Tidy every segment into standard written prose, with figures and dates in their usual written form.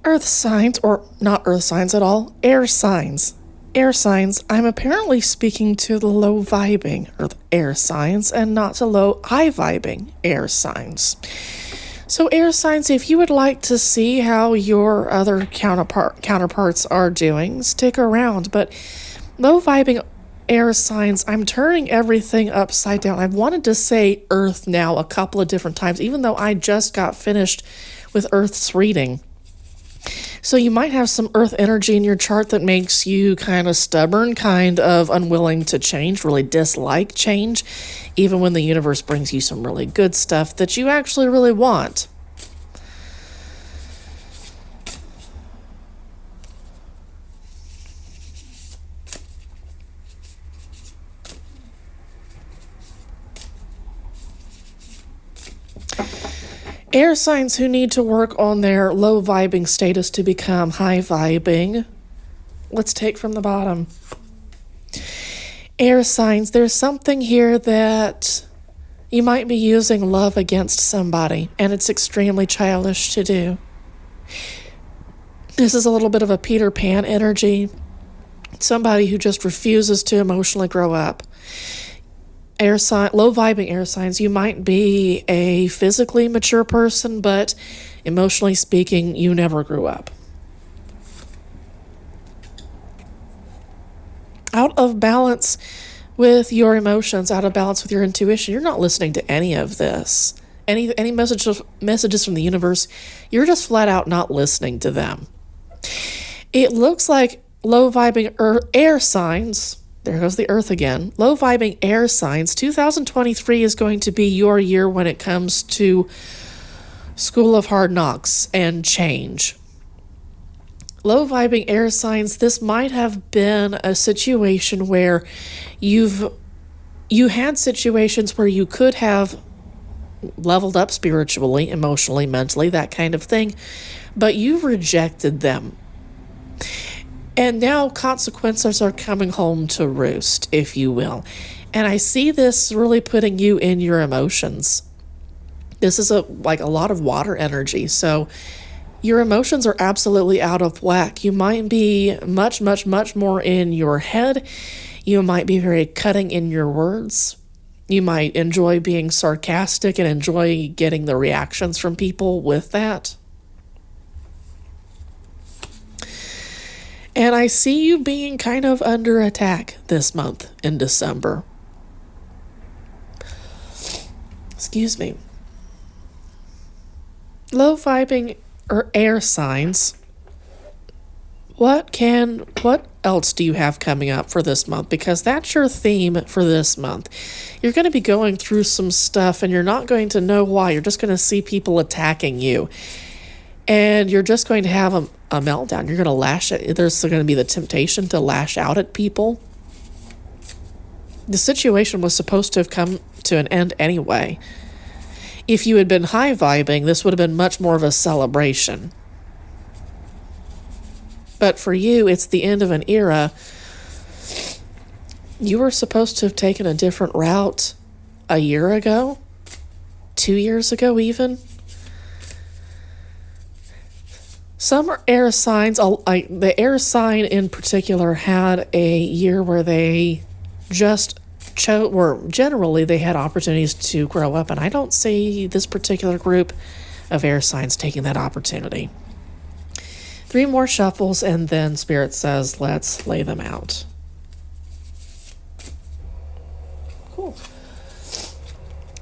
Earth signs, or not earth signs at all, air signs. Air signs, I'm apparently speaking to the low vibing air signs and not to low high vibing air signs. So air signs, if you would like to see how your other counterparts are doing, stick around. But low vibing air signs, I'm turning everything upside down. I've wanted to say Earth now a couple of different times, even though I just got finished with Earth's reading. So you might have some earth energy in your chart that makes you kind of stubborn, kind of unwilling to change, really dislike change, even when the universe brings you some really good stuff that you actually really want. Air signs who need to work on their low vibing status to become high vibing. Let's take from the bottom. Air signs, there's something here that you might be using love against somebody, and it's extremely childish to do. This is a little bit of a Peter Pan energy. Somebody who just refuses to emotionally grow up. Air sign, low vibing air signs, you might be a physically mature person, but emotionally speaking, you never grew up. Out of balance with your emotions, out of balance with your intuition. You're not listening to any of this. Any messages from the universe, you're just flat out not listening to them. It looks like low vibing air signs. There goes the earth again. Low vibing air signs. 2023 is going to be your year when it comes to School of Hard Knocks and change. Low vibing air signs, this might have been a situation where you had situations where you could have leveled up spiritually, emotionally, mentally, that kind of thing, but you rejected them. And now consequences are coming home to roost, if you will. And I see this really putting you in your emotions. This is like a lot of water energy. So your emotions are absolutely out of whack. You might be much, much, much more in your head. You might be very cutting in your words. You might enjoy being sarcastic and enjoy getting the reactions from people with that. And I see you being kind of under attack this month in December. Excuse me. Low vibing or air signs. What else do you have coming up for this month? Because that's your theme for this month. You're going to be going through some stuff and you're not going to know why. You're just going to see people attacking you. And you're just going to have a meltdown. You're going to lash at, there's going to be the temptation to lash out at people. The situation was supposed to have come to an end anyway. If you had been high vibing, this would have been much more of a celebration. But for you, it's the end of an era. You were supposed to have taken a different route a year ago, 2 years ago even. Some air signs, the air sign in particular, had a year where they just generally they had opportunities to grow up, and I don't see this particular group of air signs taking that opportunity. 3 more shuffles, and then Spirit says, let's lay them out. Cool.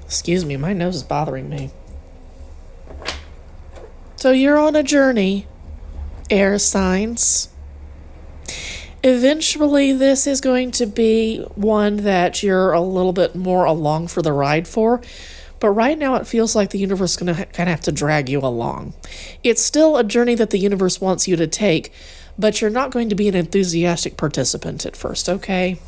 Excuse me, my nose is bothering me. So you're on a journey, air signs. Eventually, this is going to be one that you're a little bit more along for the ride for. But right now, it feels like the universe is going to kind of have to drag you along. It's still a journey that the universe wants you to take, but you're not going to be an enthusiastic participant at first, okay?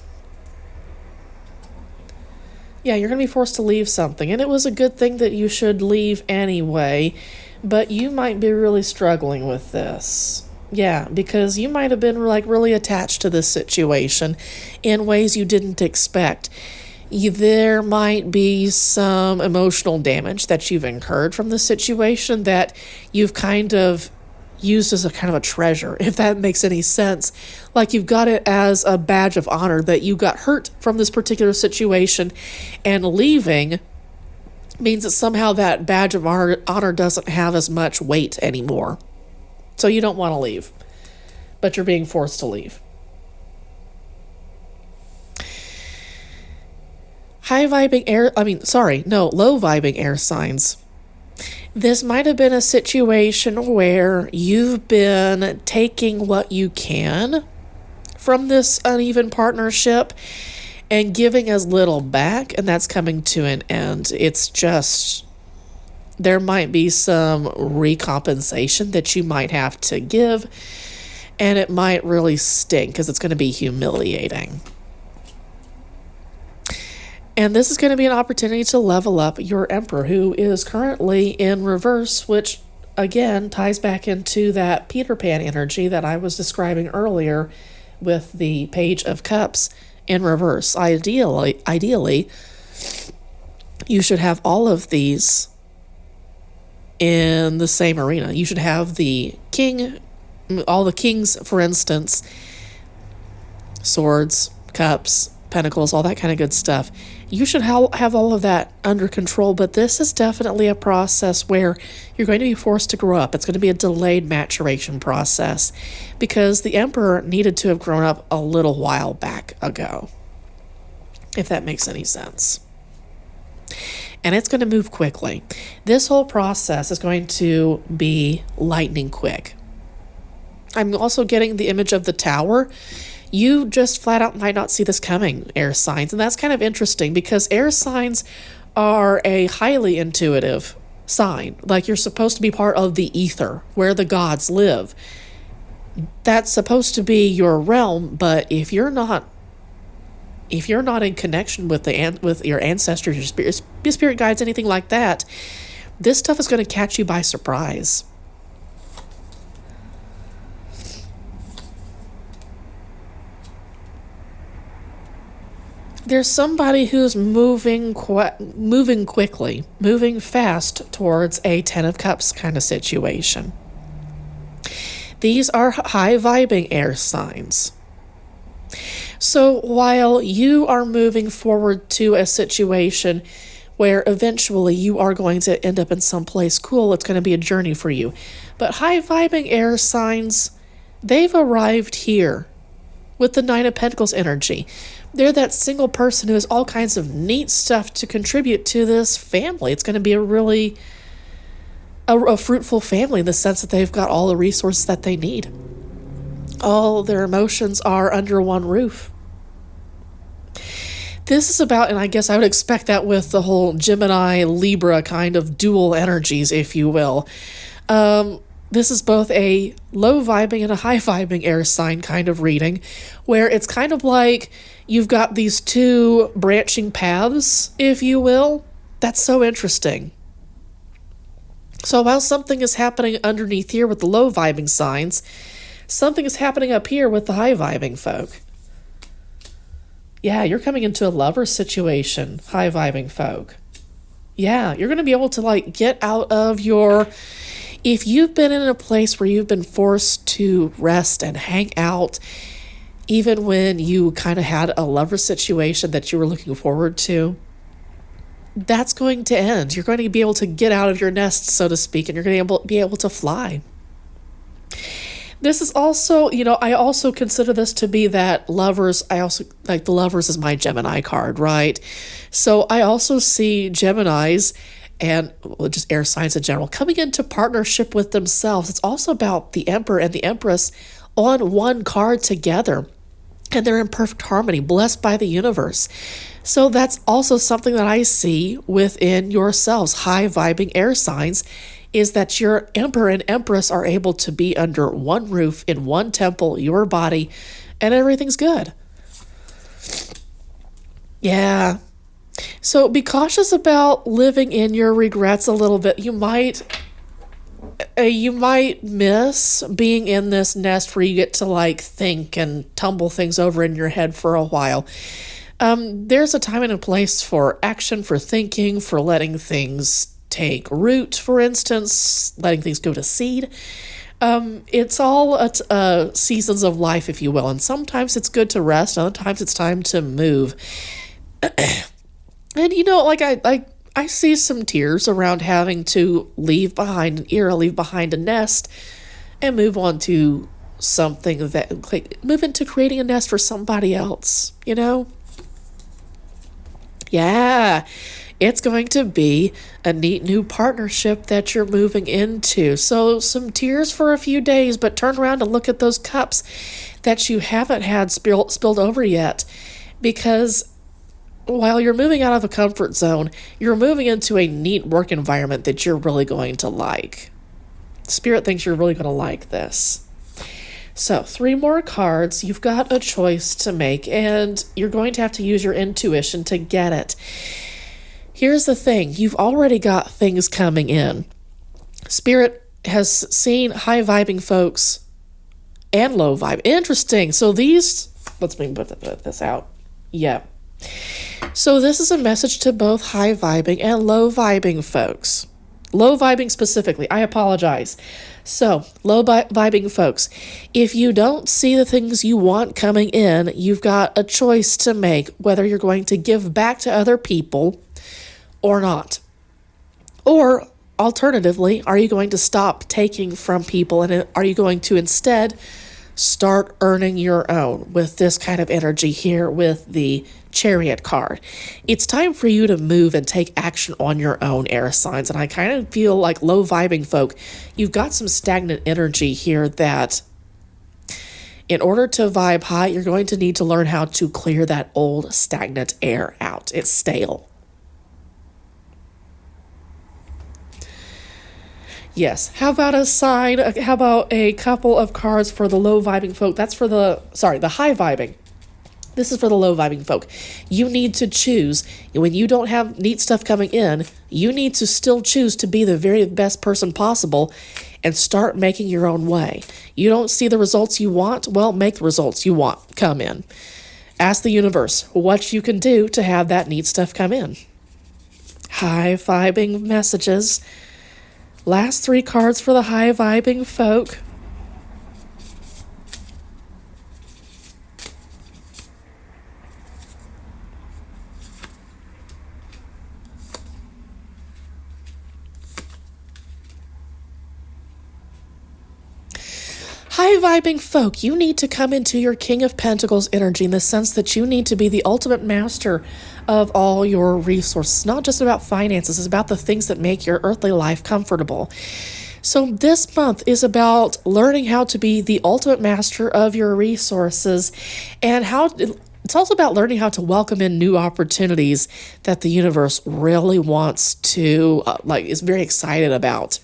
Yeah, you're going to be forced to leave something. And it was a good thing that you should leave anyway. But you might be really struggling with this. Yeah, because you might have been really attached to this situation in ways you didn't expect. There might be some emotional damage that you've incurred from the situation that you've kind of used as a kind of a treasure, if that makes any sense. Like you've got it as a badge of honor that you got hurt from this particular situation, and leaving means that somehow that badge of honor doesn't have as much weight anymore. So you don't want to leave, but you're being forced to leave. Low vibing air signs. This might have been a situation where you've been taking what you can from this uneven partnership and giving as little back, and that's coming to an end. It's just, there might be some recompensation that you might have to give, and it might really stink because it's going to be humiliating. And this is going to be an opportunity to level up your Emperor, who is currently in reverse, which again ties back into that Peter Pan energy that I was describing earlier with the Page of Cups in reverse. Ideally, you should have all of these in the same arena. You should have the king, all the kings, for instance, swords, cups, pentacles, all that kind of good stuff. You should have all of that under control, but this is definitely a process where you're going to be forced to grow up. It's going to be a delayed maturation process because the Emperor needed to have grown up a little while back ago, if that makes any sense. And it's going to move quickly. This whole process is going to be lightning quick. I'm also getting the image of the Tower. You just flat out might not see this coming, air signs. And that's kind of interesting because air signs are a highly intuitive sign. Like you're supposed to be part of the ether where the gods live. That's supposed to be your realm, but if you're not in connection with your ancestors, your spirit guides, anything like that, this stuff is going to catch you by surprise. There's somebody who's moving quickly, moving fast towards a Ten of Cups kind of situation. These are high vibing air signs. So while you are moving forward to a situation where eventually you are going to end up in someplace cool, it's going to be a journey for you. But high vibing air signs, they've arrived here with the Nine of Pentacles energy. They're that single person who has all kinds of neat stuff to contribute to this family. It's going to be a really a fruitful family in the sense that they've got all the resources that they need. All their emotions are under one roof. This is about, and I guess I would expect that with the whole Gemini, Libra kind of dual energies, if you will. This is both a low vibing and a high vibing air sign kind of reading, where it's kind of like you've got these two branching paths, if you will. That's so interesting. So while something is happening underneath here with the low vibing signs, something is happening up here with the high vibing folk. Yeah, you're coming into a lover situation, high vibing folk. Yeah, you're going to be able to get out of your... If you've been in a place where you've been forced to rest and hang out, even when you kind of had a lover situation that you were looking forward to, that's going to end. You're going to be able to get out of your nest, so to speak, and you're going to be able to fly. This is also, I also consider this to be that lovers, I also, the lovers is my Gemini card, right? So I also see Geminis and just air signs in general coming into partnership with themselves. It's also about the Emperor and the Empress on one card together, and they're in perfect harmony, blessed by the universe. So that's also something that I see within yourselves, high vibing air signs, is that your Emperor and Empress are able to be under one roof, in one temple, your body, and everything's good. Yeah. So be cautious about living in your regrets a little bit. You might miss being in this nest where you get to think and tumble things over in your head for a while. There's a time and a place for action, for thinking, for letting things take root, for instance, letting things go to seed. It's all seasons of life, if you will. And sometimes it's good to rest. Other times it's time to move. And like I see some tears around having to leave behind an era, leave behind a nest, and move on to something that, like, move into creating a nest for somebody else. Yeah, it's going to be a neat new partnership that you're moving into. So some tears for a few days, but turn around and look at those cups that you haven't had spilled over yet, because while you're moving out of a comfort zone, you're moving into a neat work environment that you're really going to like. Spirit thinks you're really going to like this. So 3 more cards. You've got a choice to make, and you're going to have to use your intuition to get it. Here's the thing. You've already got things coming in. Spirit has seen high vibing folks and low vibe. Interesting. So let's put this out. Yeah. So this is a message to both high vibing and low vibing folks. Low vibing specifically. I apologize. So, low vibing folks, if you don't see the things you want coming in, you've got a choice to make whether you're going to give back to other people or not. Or, alternatively, are you going to stop taking from people, and are you going to instead start earning your own with this kind of energy here with the Chariot card? It's time for you to move and take action on your own, air signs. And I kind of feel like low vibing folk, you've got some stagnant energy here that in order to vibe high, you're going to need to learn how to clear that old stagnant air out. It's stale. Yes. How about a couple of cards for the low vibing folk? That's for the high vibing. This is for the low vibing folk. You need to choose. When you don't have neat stuff coming in, you need to still choose to be the very best person possible and start making your own way. You don't see the results you want? Well, make the results you want come in. Ask the universe what you can do to have that neat stuff come in. High vibing messages. Last 3 cards for the high vibing folk. High vibing folk, you need to come into your King of Pentacles energy in the sense that you need to be the ultimate master of all your resources. It's not just about finances, it's about the things that make your earthly life comfortable. So this month is about learning how to be the ultimate master of your resources, and it's also about learning how to welcome in new opportunities that the universe really wants to, is very excited about.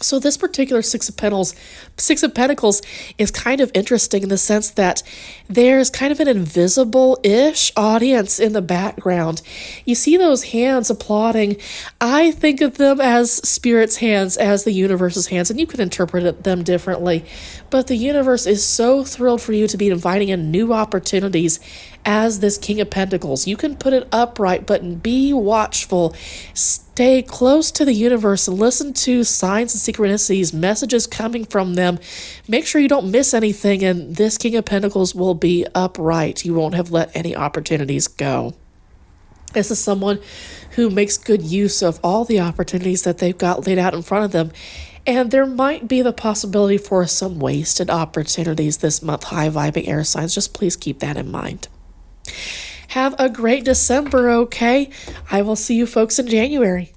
So this particular Six of Pentacles is kind of interesting in the sense that there's kind of an invisible-ish audience in the background. You see those hands applauding. I think of them as Spirit's hands, as the universe's hands, and you can interpret them differently. But the universe is so thrilled for you to be inviting in new opportunities as this King of Pentacles. You can put it upright, but be watchful. Stay close to the universe and listen to signs and synchronicities, messages coming from them. Make sure you don't miss anything, and this King of Pentacles will be upright. You won't have let any opportunities go. This is someone who makes good use of all the opportunities that they've got laid out in front of them. And there might be the possibility for some wasted opportunities this month, high vibing air signs. Just please keep that in mind. Have a great December, okay? I will see you folks in January.